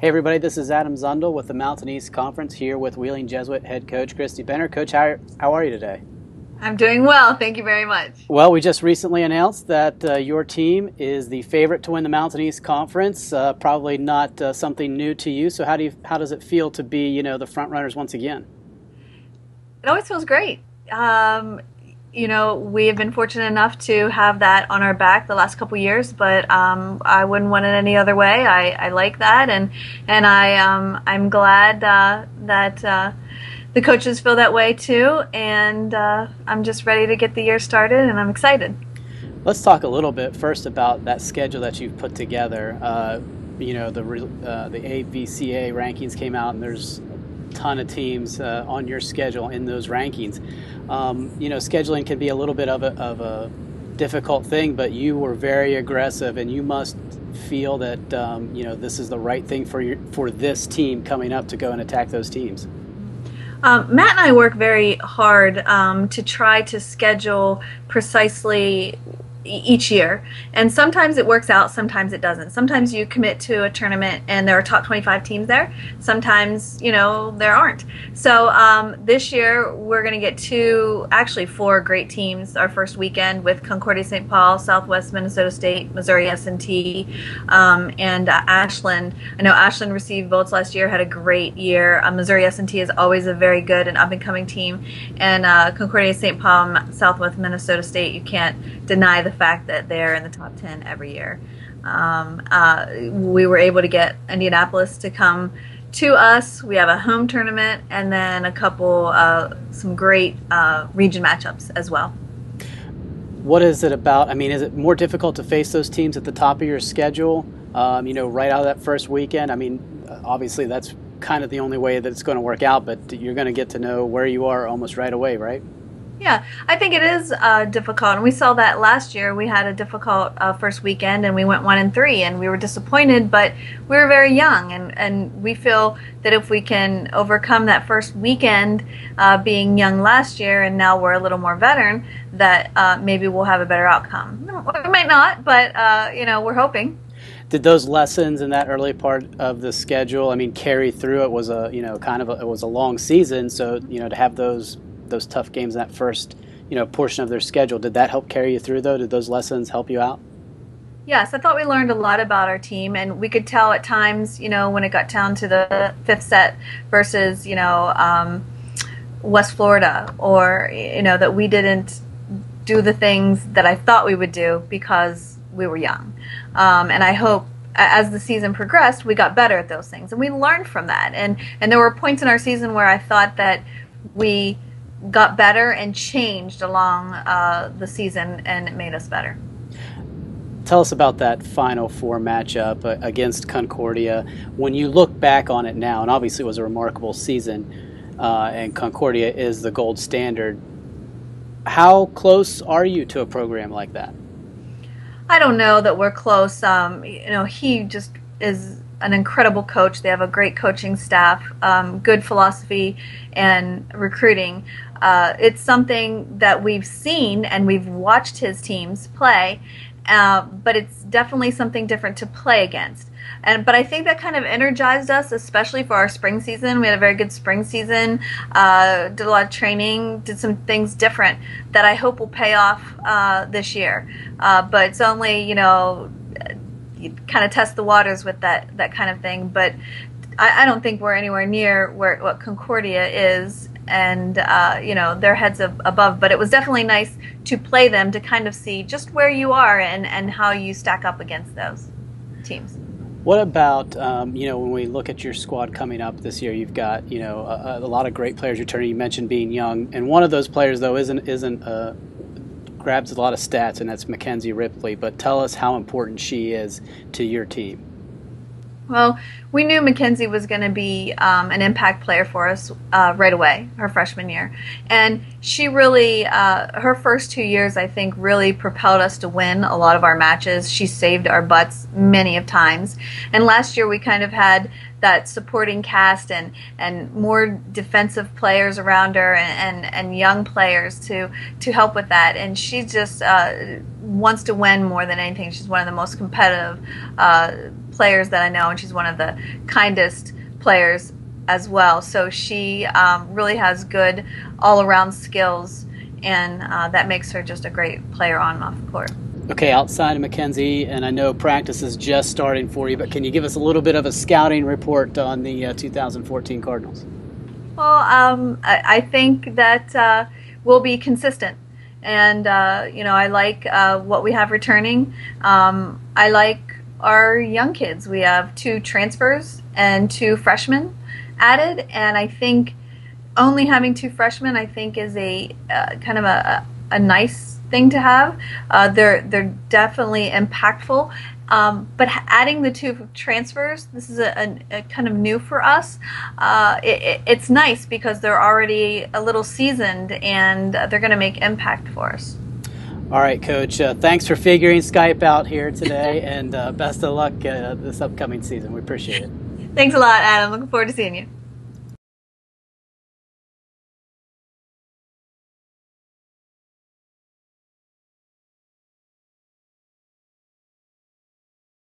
Hey everybody, this is Adam Zundel with the Mountain East Conference here with Wheeling Jesuit head coach Christy. Coach, how are you today? I'm doing well, thank you very much. Well, we just recently announced that your team is the favorite to win the Mountain East Conference. Probably not something new to you. So how does it feel to be, the front runners once again? It always feels great. We have been fortunate enough to have that on our back the last couple years, but I wouldn't want it any other way. I like that, and I'm glad that the coaches feel that way too, and I'm just ready to get the year started, and I'm excited. Let's talk a little bit first about that schedule that you've put together. The AVCA rankings came out, and there's a ton of teams on your schedule in those rankings. Scheduling can be a little bit of a difficult thing, but you were very aggressive, and you must feel that this is the right thing for this team coming up to go and attack those teams. Matt and I work very hard to try to schedule precisely each year, and sometimes it works out, sometimes it doesn't. Sometimes you commit to a tournament and there are top 25 teams there, sometimes there aren't. So this year we're going to get four great teams our first weekend with Concordia St. Paul, Southwest Minnesota State, Missouri S&T, and Ashland. I know Ashland received votes last year, had a great year. Missouri S&T is always a very good and up-and-coming team, and Concordia St. Paul, Southwest Minnesota State, you can't deny the fact that they're in the top 10 every year. We were able to get Indianapolis to come to us. We have a home tournament and then some great region matchups as well. What is it about? I mean, is it more difficult to face those teams at the top of your schedule, right out of that first weekend? I mean, obviously that's kind of the only way that it's going to work out, but you're going to get to know where you are almost right away, right? Yeah, I think it is difficult, and we saw that last year. We had a difficult first weekend, and we went 1-3, and we were disappointed, but we were very young, and we feel that if we can overcome that first weekend being young last year, and now we're a little more veteran, that maybe we'll have a better outcome. We might not, but we're hoping. Did those lessons in that early part of the schedule, carry through? It was it was a long season, so to have those tough games in that first portion of their schedule, did that help carry you through though? Did those lessons help you out? Yes, I thought we learned a lot about our team, and we could tell at times when it got down to the fifth set versus West Florida, or that we didn't do the things that I thought we would do because we were young, and I hope as the season progressed we got better at those things, and we learned from that, and there were points in our season where I thought that we got better and changed along the season, and it made us better. Tell us about that Final Four matchup against Concordia. When you look back on it now, and obviously it was a remarkable season, and Concordia is the gold standard, how close are you to a program like that? I don't know that we're close. He just is an incredible coach. They have a great coaching staff, good philosophy, and recruiting. It's something that we've seen and we've watched his teams play, but it's definitely something different to play against. But I think that kind of energized us, especially for our spring season. We had a very good spring season, did a lot of training, did some things different that I hope will pay off this year. But it's only, you kind of test the waters with that kind of thing. But I don't think we're anywhere near what Concordia is, and their heads above. But it was definitely nice to play them to kind of see just where you are and how you stack up against those teams. What about when we look at your squad coming up this year? You've got a lot of great players returning. You mentioned being young, and one of those players though isn't grabs a lot of stats, and that's McKenzie Ripley. But tell us how important she is to your team. Well, we knew McKenzie was going to be an impact player for us right away, her freshman year. And she really, her first 2 years, I think, really propelled us to win a lot of our matches. She saved our butts many of times. And last year we kind of had that supporting cast and more defensive players around her and young players to help with that. And she just wants to win more than anything. She's one of the most competitive players that I know, and she's one of the kindest players as well. So she really has good all-around skills, and that makes her just a great player on and off the court. Okay, outside of McKenzie, and I know practice is just starting for you, but can you give us a little bit of a scouting report on the 2014 Cardinals? Well, I think that we'll be consistent. And, I like what we have returning. I like our young kids. We have 2 transfers and 2 freshmen added. And I think only having 2 freshmen, I think, is a kind of a nice thing to have. They're definitely impactful. But adding the 2 transfers, this is a kind of new for us. It's nice because they're already a little seasoned, and they're going to make impact for us. All right, Coach. Thanks for figuring Skype out here today, and best of luck this upcoming season. We appreciate it. Thanks a lot, Adam. Looking forward to seeing you.